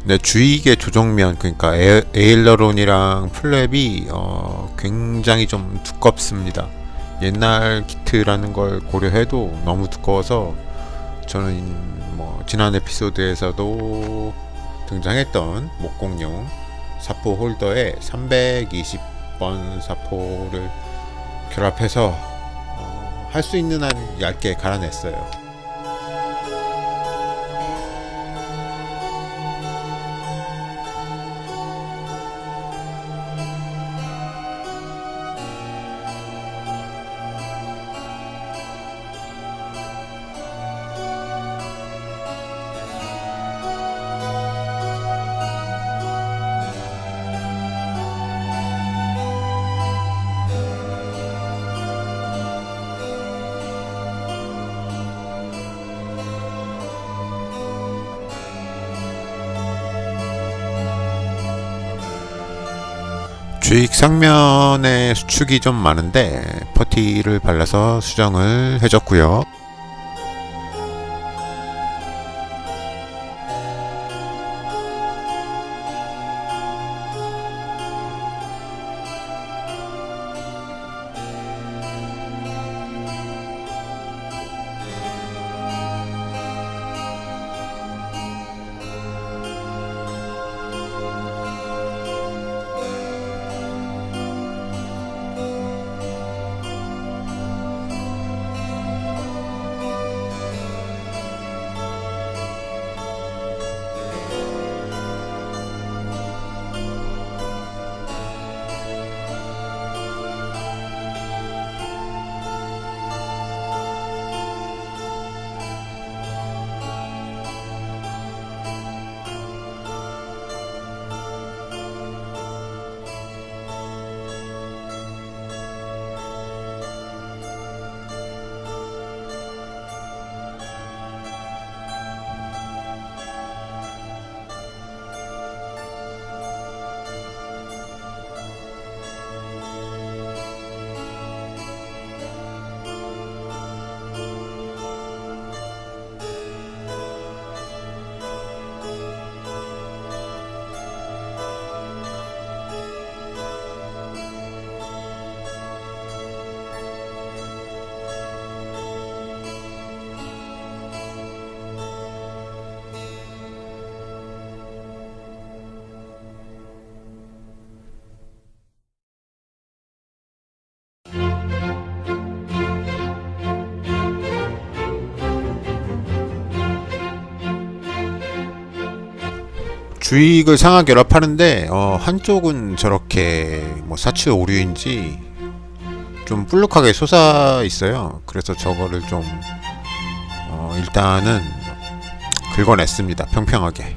네, 주익의 조정면, 그러니까 에일러론이랑 플랩이 굉장히 좀 두껍습니다. 옛날 키트라는 걸 고려해도 너무 두꺼워서 저는 뭐 지난 에피소드에서도 등장했던 목공용 사포 홀더에 320번 사포를 결합해서 할 수 있는 한 얇게 갈아냈어요. 주익 상면에 수축이 좀 많은데 퍼티를 발라서 수정을 해줬고요. 주익을 상하 결합하는데 한쪽은 저렇게 뭐 사치 오류인지 좀 불룩하게 솟아 있어요. 그래서 저거를 좀 일단은 긁어냈습니다. 평평하게.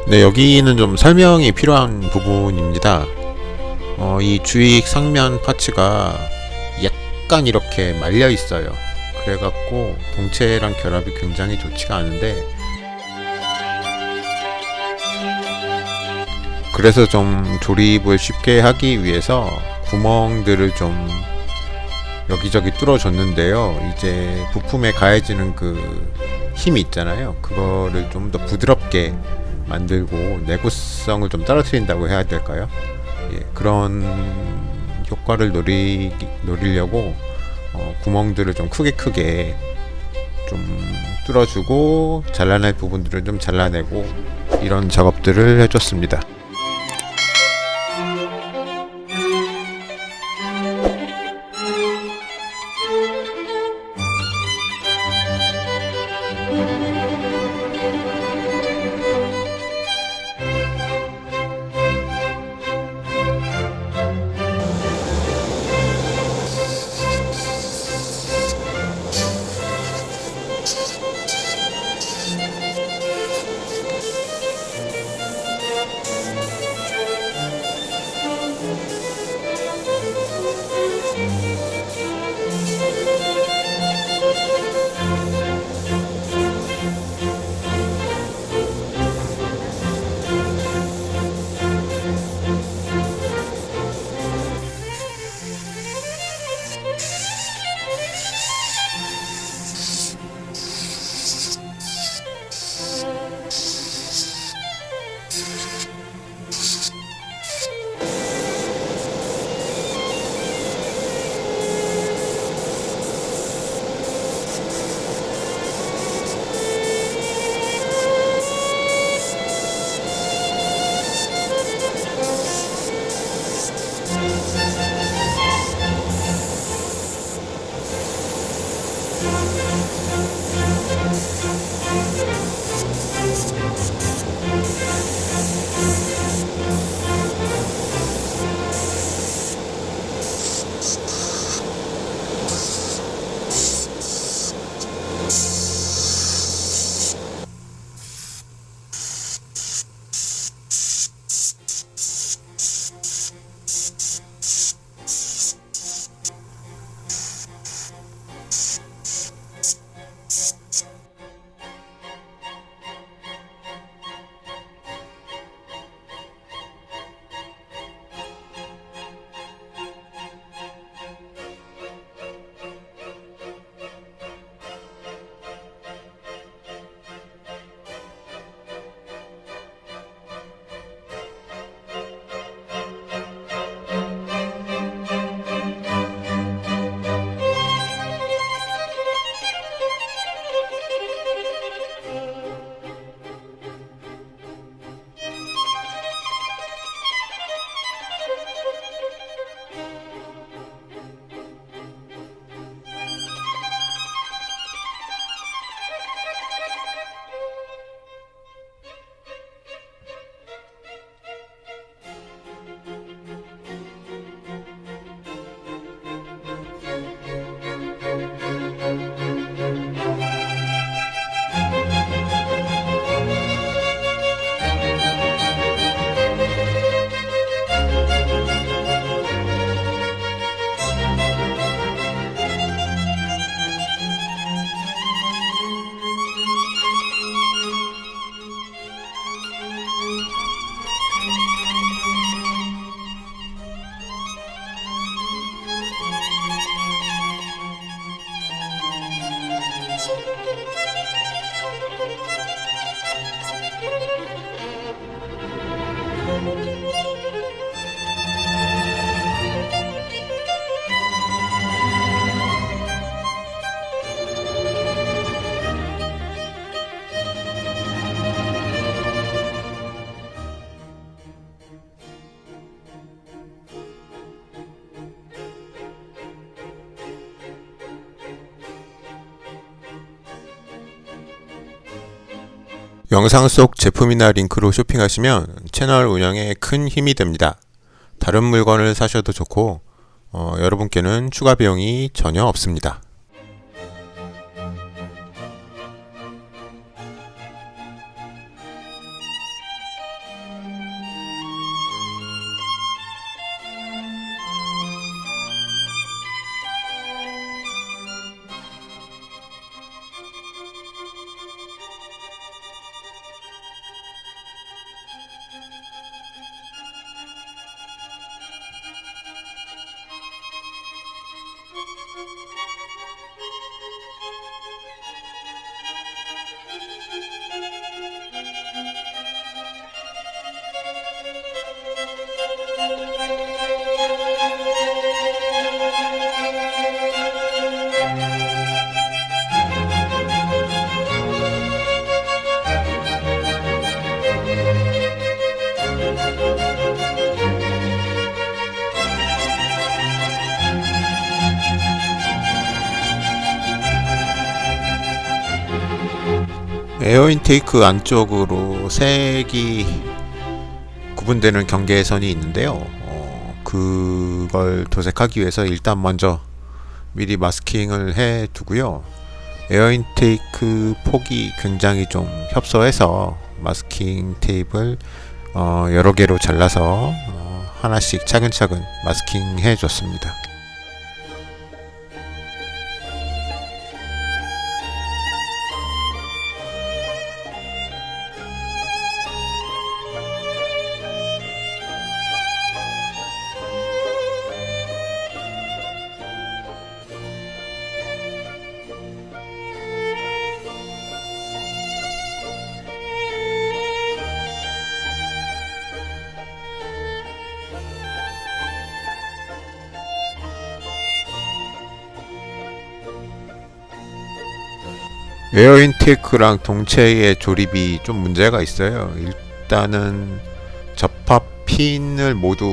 네, 여기는 좀 설명이 필요한 부분입니다. 이 주익 상면 파츠가 약간 이렇게 말려 있어요. 그래갖고 동체랑 결합이 굉장히 좋지가 않은데, 그래서 좀 조립을 쉽게 하기 위해서 구멍들을 좀 여기저기 뚫어줬는데요. 이제 부품에 가해지는 그 힘이 있잖아요. 그거를 좀 더 부드럽게 만들고 내구성을 좀 떨어뜨린다고 해야 될까요? 예, 그런 효과를 노리려고 구멍들을 좀 크게 좀 뚫어주고 잘라낼 부분들을 좀 잘라내고 이런 작업들을 해줬습니다. 영상 속 제품이나 링크로 쇼핑하시면 채널 운영에 큰 힘이 됩니다. 다른 물건을 사셔도 좋고 여러분께는 추가 비용이 전혀 없습니다. 에어 인테이크 안쪽으로 색이 구분되는 경계선이 있는데요. 그걸 도색하기 위해서 일단 먼저 미리 마스킹을 해 두고요. 에어 인테이크 폭이 굉장히 좀 협소해서 마스킹 테이프를 여러 개로 잘라서 하나씩 차근차근 마스킹 해 줬습니다. 에어 인테이크랑 동체의 조립이 좀 문제가 있어요. 일단은 접합 핀을 모두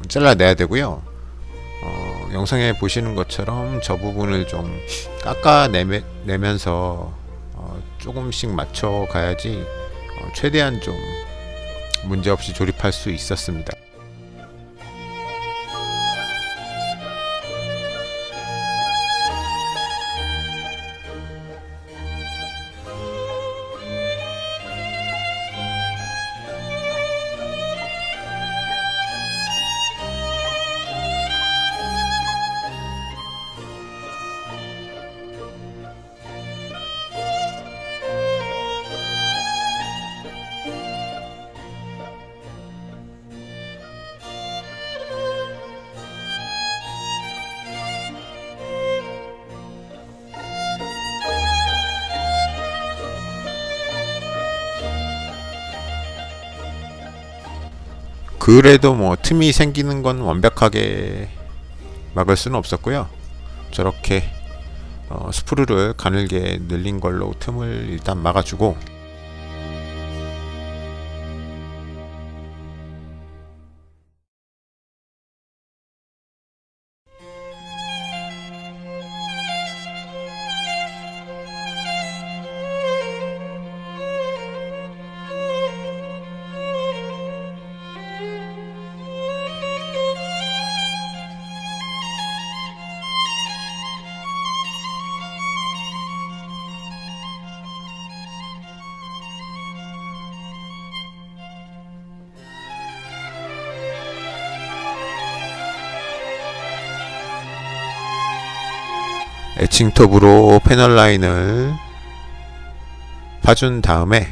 잘라내야 되고요. 영상에 보시는 것처럼 저 부분을 좀 깎아내면서 조금씩 맞춰 가야지 최대한 좀 문제없이 조립할 수 있었습니다. 그래도 뭐 틈이 생기는 건 완벽하게 막을 수는 없었고요. 저렇게 스프루를 가늘게 늘린 걸로 틈을 일단 막아주고, 에칭톱으로 패널 라인을 파준 다음에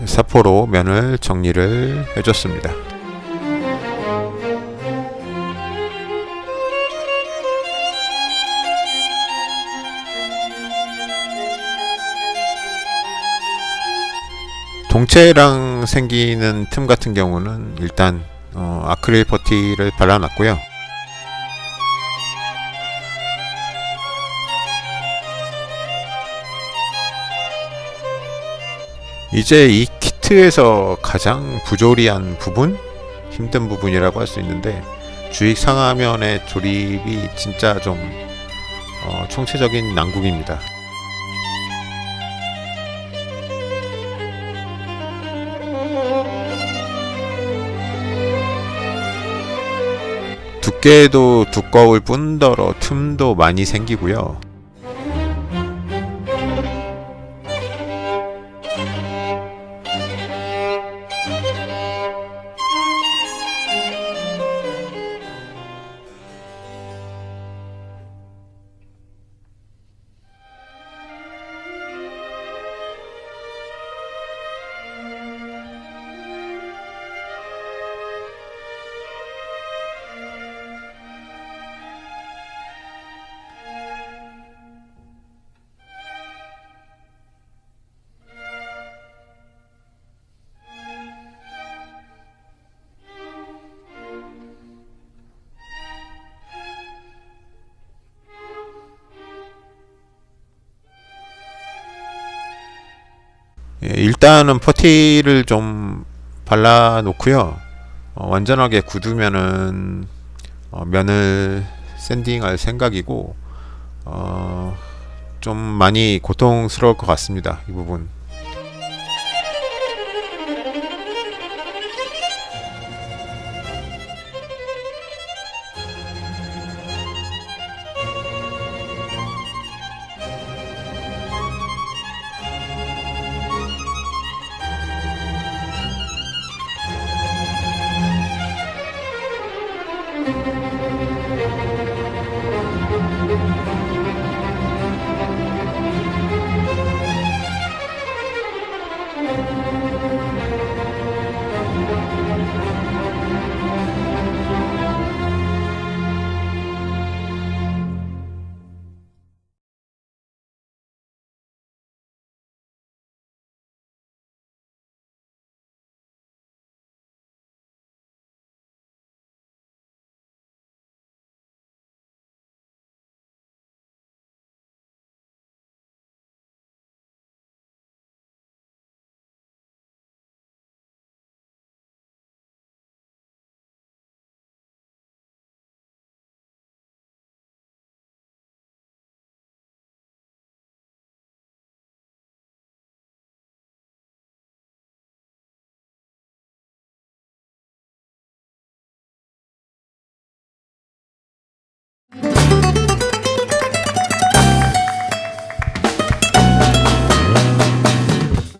사포로 면을 정리를 해줬습니다. 동체랑 생기는 틈 같은 경우는 일단 아크릴 퍼티를 발라놨고요. 이제 이 키트에서 가장 부조리한 부분, 힘든 부분이라고 할 수 있는데, 주익 상하면의 조립이 진짜 좀 총체적인 난국입니다. 두께도 두꺼울 뿐더러 틈도 많이 생기고요. 일단은 퍼티를 좀 발라 놓고요. 완전하게 굳으면은 면을 샌딩할 생각이고, 좀 많이 고통스러울 것 같습니다, 이 부분.